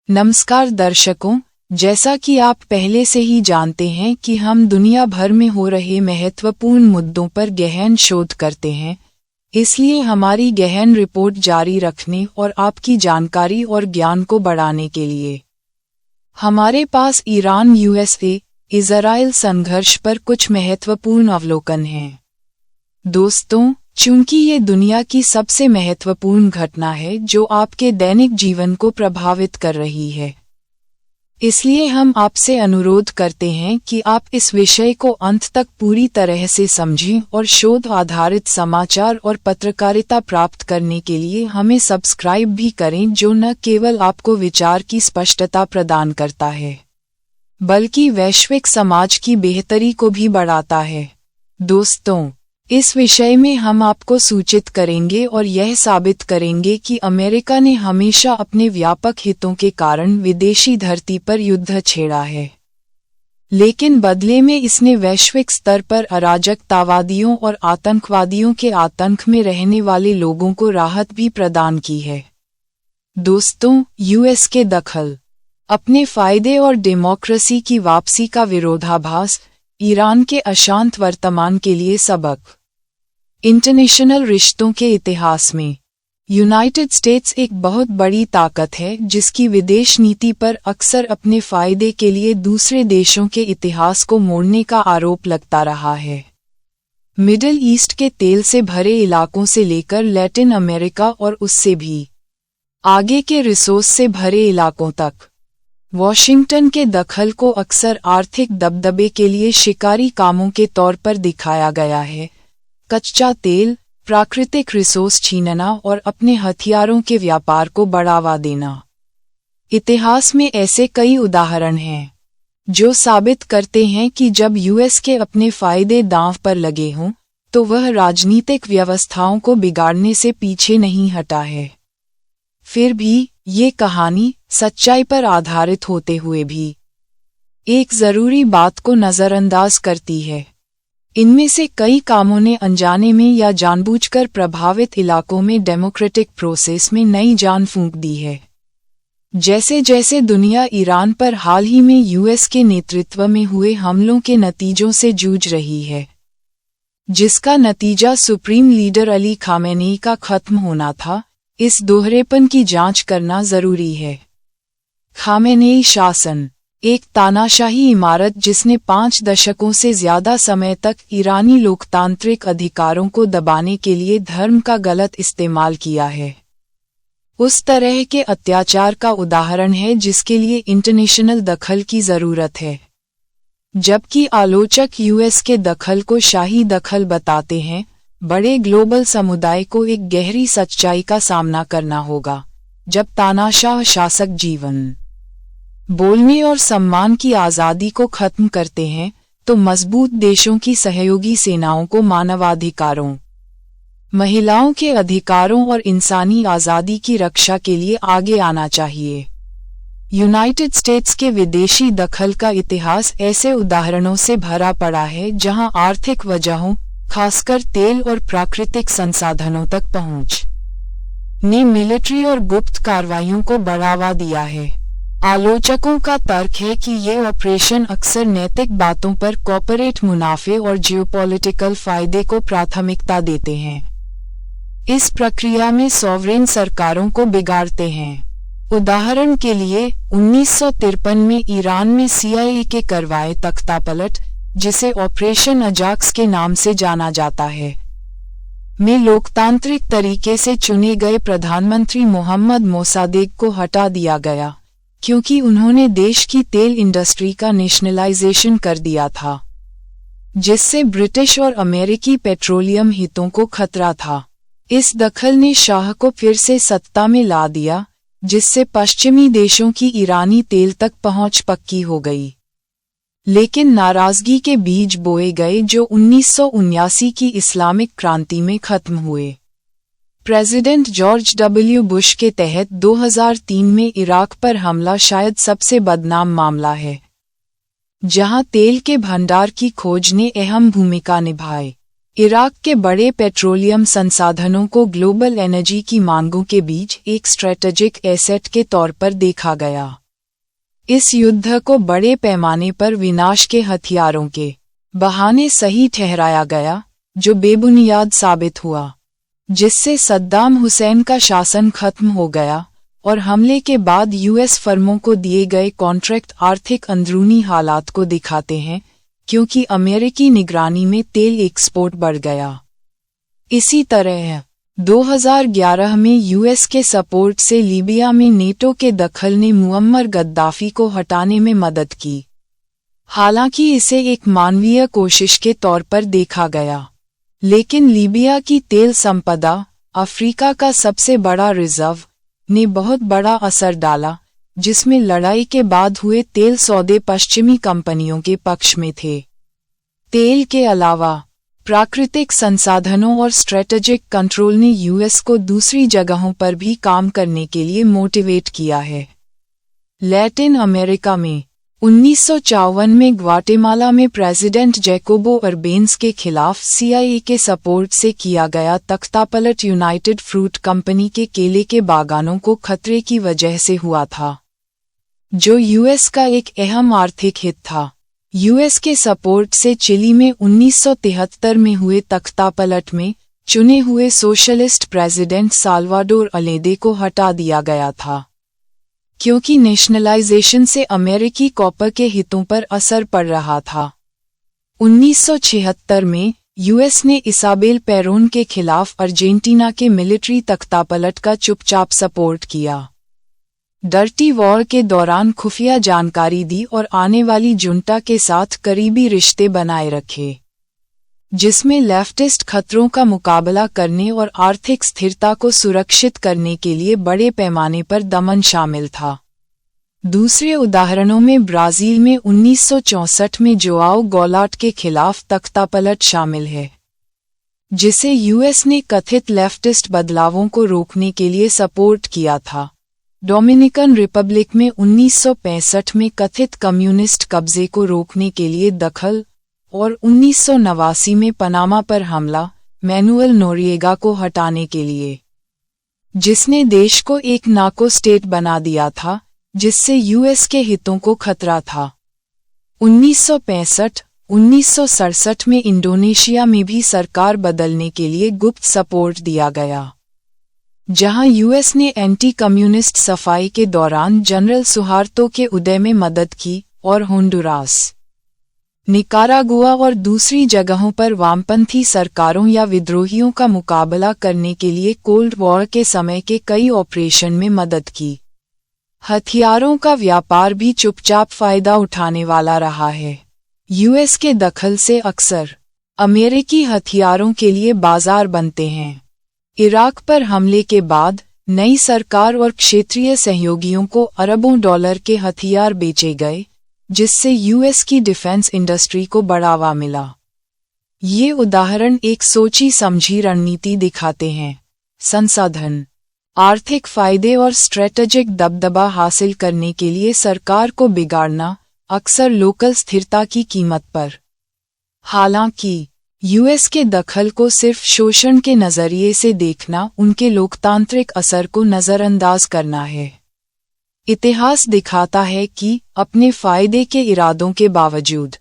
नमस्कार दर्शकों, जैसा कि आप पहले से ही जानते हैं कि हम दुनिया भर में हो रहे महत्वपूर्ण मुद्दों पर गहन शोध करते हैं, इसलिए हमारी गहन रिपोर्ट जारी रखने और आपकी जानकारी और ज्ञान को बढ़ाने के लिए हमारे पास ईरान यूएसए इजराइल संघर्ष पर कुछ महत्वपूर्ण अवलोकन हैं। दोस्तों, चूंकि ये दुनिया की सबसे महत्वपूर्ण घटना है जो आपके दैनिक जीवन को प्रभावित कर रही है, इसलिए हम आपसे अनुरोध करते हैं कि आप इस विषय को अंत तक पूरी तरह से समझें और शोध आधारित समाचार और पत्रकारिता प्राप्त करने के लिए हमें सब्सक्राइब भी करें, जो न केवल आपको विचार की स्पष्टता प्रदान करता है बल्कि वैश्विक समाज की बेहतरी को भी बढ़ाता है। दोस्तों, इस विषय में हम आपको सूचित करेंगे और यह साबित करेंगे कि अमेरिका ने हमेशा अपने व्यापक हितों के कारण विदेशी धरती पर युद्ध छेड़ा है, लेकिन बदले में इसने वैश्विक स्तर पर अराजकतावादियों और आतंकवादियों के आतंक में रहने वाले लोगों को राहत भी प्रदान की है। दोस्तों, यूएस के दखल, अपने फायदे और डेमोक्रेसी की वापसी का विरोधाभास, ईरान के अशांत वर्तमान के लिए सबक। इंटरनेशनल रिश्तों के इतिहास में यूनाइटेड स्टेट्स एक बहुत बड़ी ताकत है जिसकी विदेश नीति पर अक्सर अपने फायदे के लिए दूसरे देशों के इतिहास को मोड़ने का आरोप लगता रहा है। मिडिल ईस्ट के तेल से भरे इलाकों से लेकर लैटिन अमेरिका और उससे भी आगे के रिसोर्स से भरे इलाकों तक, वॉशिंगटन के दखल को अक्सर आर्थिक दबदबे के लिए शिकारी कामों के तौर पर दिखाया गया है। कच्चा तेल, प्राकृतिक रिसोर्स छीनना और अपने हथियारों के व्यापार को बढ़ावा देना। इतिहास में ऐसे कई उदाहरण हैं जो साबित करते हैं कि जब यूएस के अपने फायदे दांव पर लगे हों तो वह राजनीतिक व्यवस्थाओं को बिगाड़ने से पीछे नहीं हटा है। फिर भी ये कहानी सच्चाई पर आधारित होते हुए भी एक जरूरी बात को नजरअंदाज करती है। इनमें से कई कामों ने अनजाने में या जानबूझकर प्रभावित इलाकों में डेमोक्रेटिक प्रोसेस में नई जान फूंक दी है। जैसे जैसे दुनिया ईरान पर हाल ही में यूएस के नेतृत्व में हुए हमलों के नतीजों से जूझ रही है, जिसका नतीजा सुप्रीम लीडर अली खामेनेई का खत्म होना था, इस दोहरेपन की जांच करना जरूरी है। खामेनेई शासन, एक तानाशाही इमारत जिसने 5 दशकों से ज्यादा समय तक ईरानी लोकतांत्रिक अधिकारों को दबाने के लिए धर्म का गलत इस्तेमाल किया है, उस तरह के अत्याचार का उदाहरण है जिसके लिए इंटरनेशनल दखल की जरूरत है। जबकि आलोचक यूएस के दखल को शाही दखल बताते हैं, बड़े ग्लोबल समुदाय को एक गहरी सच्चाई का सामना करना होगा। जब तानाशाह शासक जीवन, बोलने और सम्मान की आज़ादी को खत्म करते हैं तो मजबूत देशों की सहयोगी सेनाओं को मानवाधिकारों, महिलाओं के अधिकारों और इंसानी आज़ादी की रक्षा के लिए आगे आना चाहिए। यूनाइटेड स्टेट्स के विदेशी दखल का इतिहास ऐसे उदाहरणों से भरा पड़ा है जहां आर्थिक वजहों, खासकर तेल और प्राकृतिक संसाधनों तक पहुंच ने मिलिट्री और गुप्त कार्रवाइयों को बढ़ावा दिया है। आलोचकों का तर्क है कि ये ऑपरेशन अक्सर नैतिक बातों पर कॉर्पोरेट मुनाफे और जियोपॉलिटिकल फायदे को प्राथमिकता देते हैं। इस प्रक्रिया में सॉवरेन सरकारों को बिगाड़ते हैं। उदाहरण के लिए 1953 में ईरान में CIA के करवाए तख्तापलट, जिसे ऑपरेशन अजाक्स के नाम से जाना जाता है, में लोकतांत्रिक तरीके से चुने गए प्रधानमंत्री मोहम्मद मोसादेक को हटा दिया गया क्योंकि उन्होंने देश की तेल इंडस्ट्री का नेशनलाइजेशन कर दिया था, जिससे ब्रिटिश और अमेरिकी पेट्रोलियम हितों को खतरा था। इस दखल ने शाह को फिर से सत्ता में ला दिया, जिससे पश्चिमी देशों की ईरानी तेल तक पहुंच पक्की हो गई। लेकिन नाराजगी के बीज बोए गए जो 1979 की इस्लामिक क्रांति में खत्म हुए। President George W. बुश के तहत 2003 में इराक पर हमला शायद सबसे बदनाम मामला है, जहां तेल के भंडार की खोज ने अहम भूमिका निभाई। इराक के बड़े पेट्रोलियम संसाधनों को ग्लोबल एनर्जी की मांगों के बीच एक स्ट्रेटेजिक एसेट के तौर पर देखा गया। इस युद्ध को बड़े पैमाने पर विनाश के हथियारों के बहाने सही ठहराया गया, जो बेबुनियाद साबित हुआ, जिससे सद्दाम हुसैन का शासन खत्म हो गया और हमले के बाद यूएस फर्मों को दिए गए कॉन्ट्रैक्ट आर्थिक अंदरूनी हालात को दिखाते हैं, क्योंकि अमेरिकी निगरानी में तेल एक्सपोर्ट बढ़ गया। इसी तरह 2011 में यूएस के सपोर्ट से लीबिया में नेटो के दखल ने मुअम्मर गद्दाफी को हटाने में मदद की। हालांकि इसे एक मानवीय कोशिश के तौर पर देखा गया, लेकिन लीबिया की तेल संपदा, अफ्रीका का सबसे बड़ा रिजर्व, ने बहुत बड़ा असर डाला, जिसमें लड़ाई के बाद हुए तेल सौदे पश्चिमी कंपनियों के पक्ष में थे। तेल के अलावा प्राकृतिक संसाधनों और स्ट्रेटेजिक कंट्रोल ने यूएस को दूसरी जगहों पर भी काम करने के लिए मोटिवेट किया है। लैटिन अमेरिका में 1954 में ग्वाटेमाला में प्रेसिडेंट जैकोबो अर्बेन्स के खिलाफ CIA के सपोर्ट से किया गया तख्तापलट यूनाइटेड फ्रूट कंपनी के केले के बागानों को खतरे की वजह से हुआ था, जो यूएस का एक अहम आर्थिक हित था। यूएस के सपोर्ट से चिली में 1973 में हुए तख्तापलट में चुने हुए सोशलिस्ट प्रेसिडेंट साल्वाडोर अलेदे को हटा दिया गया था, क्योंकि नेशनलाइजेशन से अमेरिकी कॉपर के हितों पर असर पड़ रहा था। 1976 में यूएस ने इसाबेल पेरोन के खिलाफ अर्जेंटीना के मिलिट्री तख्तापलट का चुपचाप सपोर्ट किया। डर्टी वॉर के दौरान खुफिया जानकारी दी और आने वाली जुंटा के साथ करीबी रिश्ते बनाए रखे, जिसमें लेफ्टिस्ट खतरों का मुकाबला करने और आर्थिक स्थिरता को सुरक्षित करने के लिए बड़े पैमाने पर दमन शामिल था। दूसरे उदाहरणों में ब्राजील में 1964 में जोआओ गोलाट के खिलाफ तख्तापलट शामिल है, जिसे यूएस ने कथित लेफ्टिस्ट बदलावों को रोकने के लिए सपोर्ट किया था। डोमिनिकन रिपब्लिक में 1965 में कथित कम्युनिस्ट कब्जे को रोकने के लिए दखल और 1989 में पनामा पर हमला मैनुअल नोरिएगा को हटाने के लिए, जिसने देश को एक नार्को स्टेट बना दिया था, जिससे यूएस के हितों को खतरा था। 1965-1967 में इंडोनेशिया में भी सरकार बदलने के लिए गुप्त सपोर्ट दिया गया, जहां यूएस ने एंटी कम्युनिस्ट सफाई के दौरान जनरल सुहार्तो के उदय में मदद की, और होंडुरास, निकारागुआ और दूसरी जगहों पर वामपंथी सरकारों या विद्रोहियों का मुकाबला करने के लिए कोल्ड वॉर के समय के कई ऑपरेशन में मदद की। हथियारों का व्यापार भी चुपचाप फायदा उठाने वाला रहा है। यूएस के दखल से अक्सर अमेरिकी हथियारों के लिए बाजार बनते हैं। इराक पर हमले के बाद नई सरकार और क्षेत्रीय सहयोगियों को अरबों डॉलर के हथियार बेचे गए, जिससे यूएस की डिफेंस इंडस्ट्री को बढ़ावा मिला। ये उदाहरण एक सोची समझी रणनीति दिखाते हैं। संसाधन, आर्थिक फायदे और स्ट्रेटेजिक दबदबा हासिल करने के लिए सरकार को बिगाड़ना, अक्सर लोकल स्थिरता की कीमत पर। हालांकि यूएस के दखल को सिर्फ शोषण के नजरिए से देखना उनके लोकतांत्रिक असर को नजरअंदाज करना है। इतिहास दिखाता है कि अपने फायदे के इरादों के बावजूद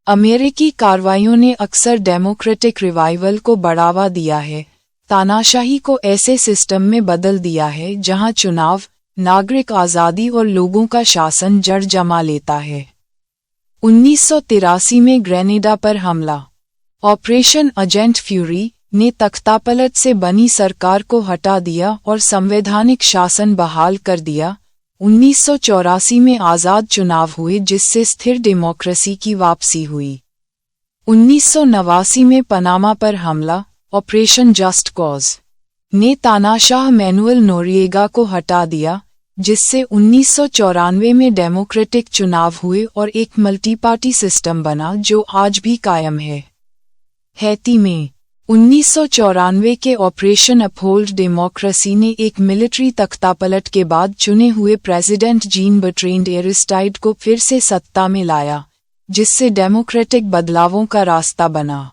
अमेरिकी कार्रवाइयों ने अक्सर डेमोक्रेटिक रिवाइवल को बढ़ावा दिया है, तानाशाही को ऐसे सिस्टम में बदल दिया है जहां चुनाव, नागरिक आज़ादी और लोगों का शासन जड़ जमा लेता है। 1983 में ग्रेनेडा पर हमला, ऑपरेशन एजेंट फ्यूरी, ने तख्तापलट से बनी सरकार को हटा दिया और संवैधानिक शासन बहाल कर दिया। 1984 में आज़ाद चुनाव हुए, जिससे स्थिर डेमोक्रेसी की वापसी हुई। 1989 में पनामा पर हमला, ऑपरेशन जस्ट कॉज, ने तानाशाह मैनुअल नोरिएगा को हटा दिया, जिससे 1994 में डेमोक्रेटिक चुनाव हुए और एक मल्टीपार्टी सिस्टम बना जो आज भी कायम है। हैती में 1994 के ऑपरेशन अपहोल्ड डेमोक्रेसी ने एक मिलिट्री तख्तापलट के बाद चुने हुए प्रेसिडेंट जीन बर्ट्रैंड एरिस्टाइड को फिर से सत्ता में लाया, जिससे डेमोक्रेटिक बदलावों का रास्ता बना।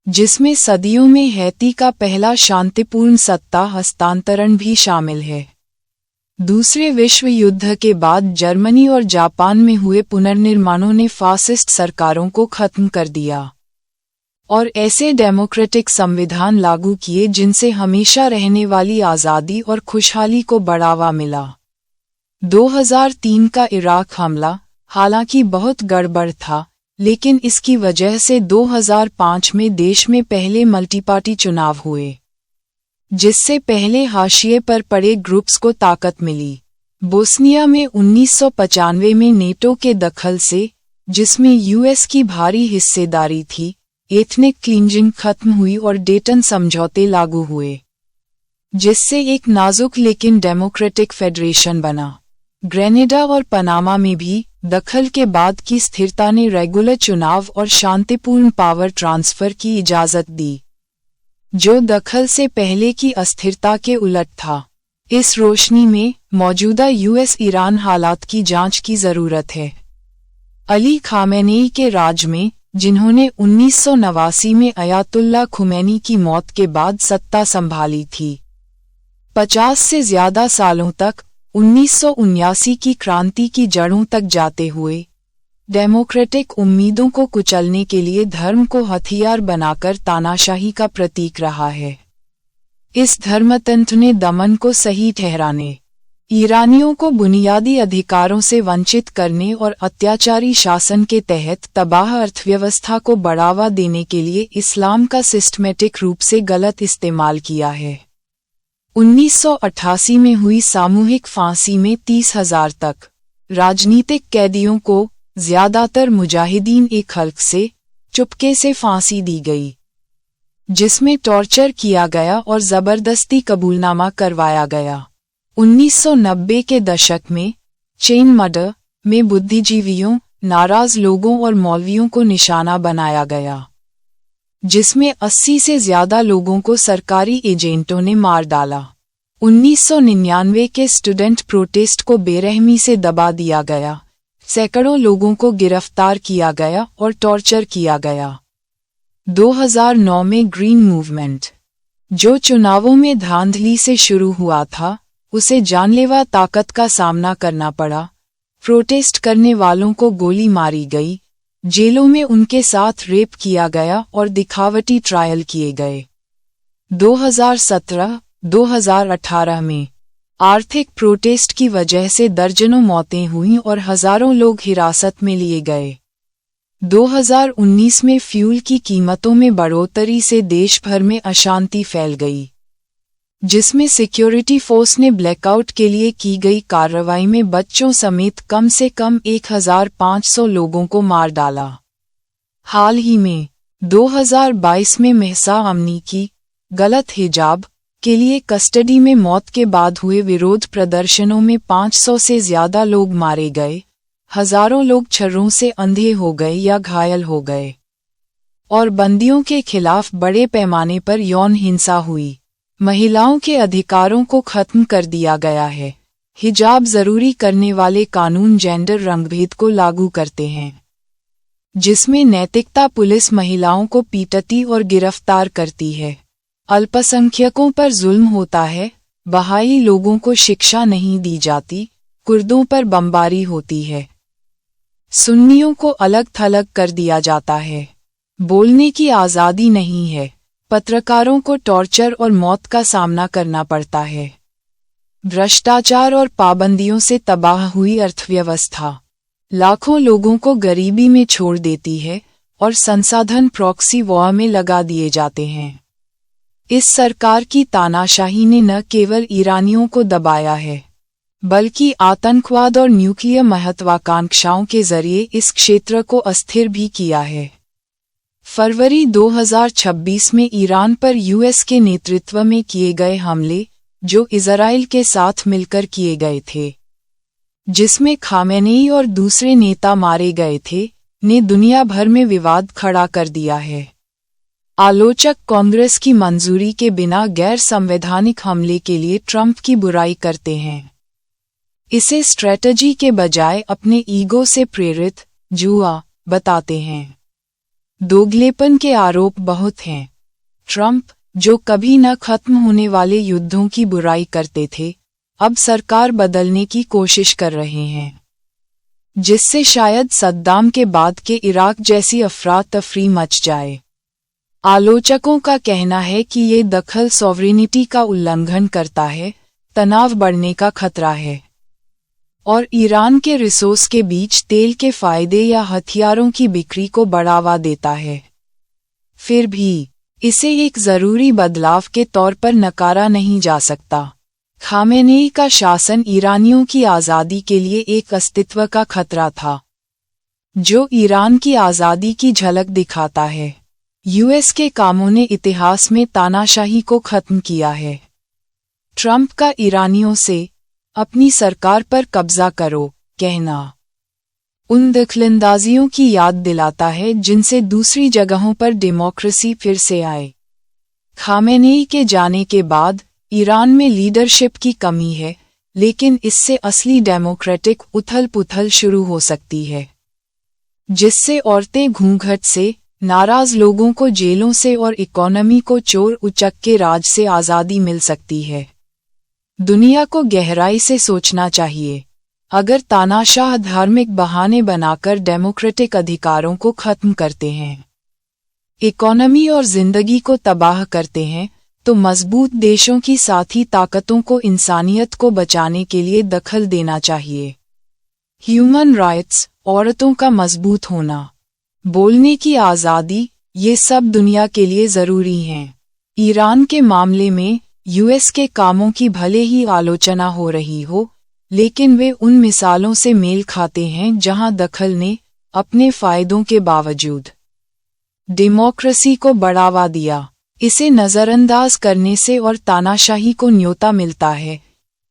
जिसमें सदियों में हैती का पहला शांतिपूर्ण सत्ता हस्तांतरण भी शामिल है। दूसरे विश्व युद्ध के बाद जर्मनी और जापान में हुए पुनर्निर्माणों ने फासिस्ट सरकारों को खत्म कर दिया और ऐसे डेमोक्रेटिक संविधान लागू किए जिनसे हमेशा रहने वाली आज़ादी और खुशहाली को बढ़ावा मिला। 2003 का इराक हमला हालांकि बहुत गड़बड़ था, लेकिन इसकी वजह से 2005 में देश में पहले मल्टीपार्टी चुनाव हुए, जिससे पहले हाशिए पर पड़े ग्रुप्स को ताकत मिली। बोस्निया में 1995 में नेटो के दखल से, जिसमें यूएस की भारी हिस्सेदारी थी, एथनिक क्लींजिंग खत्म हुई और डेटन समझौते लागू हुए, जिससे एक नाजुक लेकिन डेमोक्रेटिक फेडरेशन बना। ग्रेनेडा और पनामा में भी दखल के बाद की स्थिरता ने रेगुलर चुनाव और शांतिपूर्ण पावर ट्रांसफर की इजाजत दी, जो दखल से पहले की अस्थिरता के उलट था। इस रोशनी में मौजूदा यूएस ईरान हालात की जांच की जरूरत है। अली खामेनेई के राज में, जिन्होंने 1989 में अयातुल्ला खुमैनी की मौत के बाद सत्ता संभाली थी, 50 से ज्यादा सालों तक 1979 की क्रांति की जड़ों तक जाते हुए, डेमोक्रेटिक उम्मीदों को कुचलने के लिए धर्म को हथियार बनाकर तानाशाही का प्रतीक रहा है। इस धर्मतंत्र ने दमन को सही ठहराने, ईरानियों को बुनियादी अधिकारों से वंचित करने और अत्याचारी शासन के तहत तबाह अर्थव्यवस्था को बढ़ावा देने के लिए इस्लाम का सिस्टमेटिक रूप से गलत इस्तेमाल किया है। 1988 में हुई सामूहिक फांसी में 30,000 तक राजनीतिक कैदियों को, ज्यादातर मुजाहिदीन ए खल्क से, चुपके से फांसी दी गई, जिसमें टॉर्चर किया गया और जबरदस्ती कबूलनामा करवाया गया। 1990 के दशक में चेन मर्डर में बुद्धिजीवियों, नाराज लोगों और मौलवियों को निशाना बनाया गया, जिसमें 80 से ज्यादा लोगों को सरकारी एजेंटों ने मार डाला। 1999 के स्टूडेंट प्रोटेस्ट को बेरहमी से दबा दिया गया, सैकड़ों लोगों को गिरफ्तार किया गया और टॉर्चर किया गया। 2009 में ग्रीन मूवमेंट, जो चुनावों में धांधली से शुरू हुआ था, उसे जानलेवा ताकत का सामना करना पड़ा। प्रोटेस्ट करने वालों को गोली मारी गई, जेलों में उनके साथ रेप किया गया और दिखावटी ट्रायल किए गए। 2017-2018 में आर्थिक प्रोटेस्ट की वजह से दर्जनों मौतें हुईं और हजारों लोग हिरासत में लिए गए। 2019 में फ्यूल की कीमतों में बढ़ोतरी से देश भर में अशांति फैल गई, जिसमें सिक्योरिटी फोर्स ने ब्लैकआउट के लिए की गई कार्रवाई में बच्चों समेत कम से कम 1500 लोगों को मार डाला। हाल ही में 2022 में महसा अमनी की गलत हिजाब के लिए कस्टडी में मौत के बाद हुए विरोध प्रदर्शनों में 500 से ज्यादा लोग मारे गए, हजारों लोग छर्रों से अंधे हो गए या घायल हो गए, और बंदियों के खिलाफ बड़े पैमाने पर यौन हिंसा हुई। महिलाओं के अधिकारों को खत्म कर दिया गया है। हिजाब जरूरी करने वाले कानून जेंडर रंगभेद को लागू करते हैं, जिसमें नैतिकता पुलिस महिलाओं को पीटती और गिरफ्तार करती है। अल्पसंख्यकों पर जुल्म होता है, बहाई लोगों को शिक्षा नहीं दी जाती, कुर्दों पर बमबारी होती है, सुन्नियों को अलग थलग कर दिया जाता है, बोलने की आज़ादी नहीं है, पत्रकारों को टॉर्चर और मौत का सामना करना पड़ता है। भ्रष्टाचार और पाबंदियों से तबाह हुई अर्थव्यवस्था लाखों लोगों को गरीबी में छोड़ देती है और संसाधन प्रॉक्सी वॉर में लगा दिए जाते हैं। इस सरकार की तानाशाही ने न केवल ईरानियों को दबाया है, बल्कि आतंकवाद और न्यूक्लियर महत्वाकांक्षाओं के जरिए इस क्षेत्र को अस्थिर भी किया है। फरवरी 2026 में ईरान पर यूएस के नेतृत्व में किए गए हमले, जो इजराइल के साथ मिलकर किए गए थे, जिसमें खामेनेई और दूसरे नेता मारे गए थे, ने दुनिया भर में विवाद खड़ा कर दिया है। आलोचक कांग्रेस की मंजूरी के बिना गैर संवैधानिक हमले के लिए ट्रंप की बुराई करते हैं। इसे स्ट्रेटजी के बजाय अपने ईगो से प्रेरित जुआ बताते हैं। दोगलेपन के आरोप बहुत हैं। ट्रंप, जो कभी न खत्म होने वाले युद्धों की बुराई करते थे, अब सरकार बदलने की कोशिश कर रहे हैं, जिससे शायद सद्दाम के बाद के इराक जैसी अफरा तफरी मच जाए। आलोचकों का कहना है कि ये दखल सॉवरेनिटी का उल्लंघन करता है, तनाव बढ़ने का खतरा है, और ईरान के रिसोर्स के बीच तेल के फायदे या हथियारों की बिक्री को बढ़ावा देता है। फिर भी इसे एक जरूरी बदलाव के तौर पर नकारा नहीं जा सकता। खामेनेई का शासन ईरानियों की आज़ादी के लिए एक अस्तित्व का खतरा था, जो ईरान की आज़ादी की झलक दिखाता है। यूएस के कामों ने इतिहास में तानाशाही को खत्म किया है। ट्रंप का ईरानियों से अपनी सरकार पर कब्जा करो कहना उन दखलंदाजियों की याद दिलाता है जिनसे दूसरी जगहों पर डेमोक्रेसी फिर से आए। खामेनेई के जाने के बाद ईरान में लीडरशिप की कमी है, लेकिन इससे असली डेमोक्रेटिक उथल-पुथल शुरू हो सकती है, जिससे औरतें घूंघट से, नाराज लोगों को जेलों से और इकोनॉमी को चोर उचक्के राज से आज़ादी मिल सकती है। दुनिया को गहराई से सोचना चाहिए। अगर तानाशाह धार्मिक बहाने बनाकर डेमोक्रेटिक अधिकारों को खत्म करते हैं, इकोनॉमी और जिंदगी को तबाह करते हैं, तो मजबूत देशों की साथी ताकतों को इंसानियत को बचाने के लिए दखल देना चाहिए। ह्यूमन राइट्स, औरतों का मजबूत होना, बोलने की आज़ादी, ये सब दुनिया के लिए ज़रूरी हैं। ईरान के मामले में यूएस के कामों की भले ही आलोचना हो रही हो, लेकिन वे उन मिसालों से मेल खाते हैं जहां दखल ने अपने फायदों के बावजूद डेमोक्रेसी को बढ़ावा दिया। इसे नज़रअंदाज करने से और तानाशाही को न्योता मिलता है,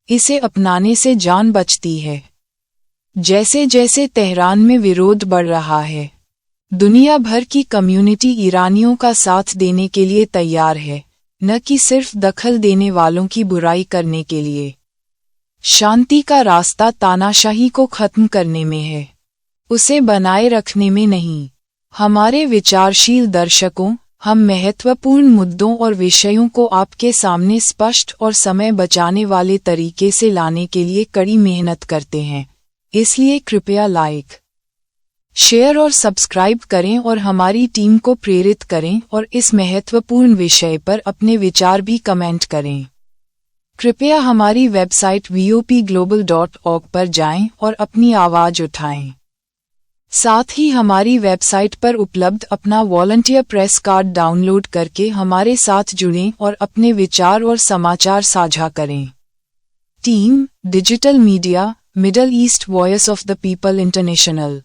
इसे अपनाने से जान बचती है। जैसे जैसे तेहरान में विरोध बढ़ रहा है, दुनिया भर की कम्युनिटी ईरानियों का साथ देने के लिए तैयार है, न कि सिर्फ दखल देने वालों की बुराई करने के लिए। शांति का रास्ता तानाशाही को खत्म करने में है, उसे बनाए रखने में नहीं। हमारे विचारशील दर्शकों, हम महत्वपूर्ण मुद्दों और विषयों को आपके सामने स्पष्ट और समय बचाने वाले तरीके से लाने के लिए कड़ी मेहनत करते हैं, इसलिए कृपया लाइक, शेयर और सब्सक्राइब करें और हमारी टीम को प्रेरित करें और इस महत्वपूर्ण विषय पर अपने विचार भी कमेंट करें। कृपया हमारी वेबसाइट vopglobal.org पर जाएं और अपनी आवाज़ उठाएं। साथ ही हमारी वेबसाइट पर उपलब्ध अपना वॉलंटियर प्रेस कार्ड डाउनलोड करके हमारे साथ जुड़ें और अपने विचार और समाचार साझा करें। Team digital media, middle east voice of the people international.